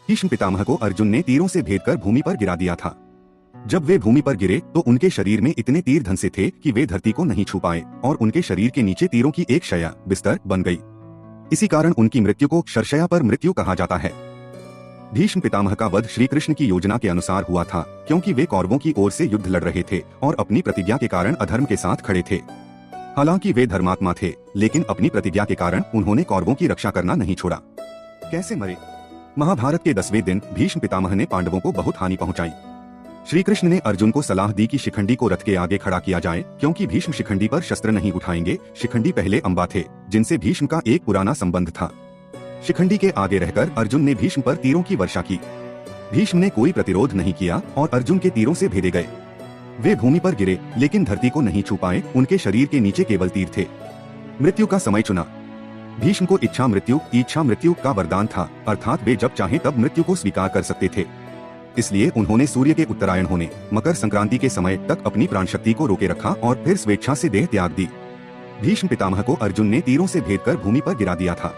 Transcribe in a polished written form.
भीष्म पितामह को अर्जुन ने तीरों से भेद कर भूमि पर गिरा दिया था। जब वे भूमि पर गिरे तो उनके शरीर में इतने तीर धंसे थे कि वे धरती को नहीं छू पाए और उनके शरीर के नीचे तीरों की एक शैया बिस्तर बन गई। इसी कारण उनकी मृत्यु को शरशया पर मृत्यु कहा जाता है। भीष्म पितामह का वध श्री कृष्ण की योजना के अनुसार हुआ था, क्योंकि वे कौरवों की ओर से युद्ध लड़ रहे थे और अपनी प्रतिज्ञा के कारण अधर्म के साथ खड़े थे। हालांकि वे धर्मात्मा थे, लेकिन अपनी प्रतिज्ञा के कारण उन्होंने कौरवों की रक्षा करना नहीं छोड़ा। कैसे मरे? महाभारत के 10वें दिन भीष्म पितामह ने पांडवों को बहुत हानि पहुंचाई। श्री कृष्ण ने अर्जुन को सलाह दी कि शिखंडी को रथ के आगे खड़ा किया जाए, क्योंकि भीष्म शिखंडी पर शस्त्र नहीं उठाएंगे। शिखंडी पहले अंबा थे, जिनसे भीष्म का एक पुराना संबंध था। शिखंडी के आगे रहकर अर्जुन ने भीष्म पर तीरों की वर्षा की। भीष्म ने कोई प्रतिरोध नहीं किया और अर्जुन के तीरों से भेदे गए। वे भूमि पर गिरे, लेकिन धरती को नहीं छू पाए। उनके शरीर के नीचे केवल तीर थे। मृत्यु का समय चुना। भीष्म को इच्छा मृत्यु का वरदान था, अर्थात वे जब चाहे तब मृत्यु को स्वीकार कर सकते थे। इसलिए उन्होंने सूर्य के उत्तरायण होने मकर संक्रांति के समय तक अपनी प्राण शक्ति को रोके रखा और फिर स्वेच्छा से देह त्याग दी। भीष्म पितामह को अर्जुन ने तीरों से भेद कर भूमि पर गिरा दिया था।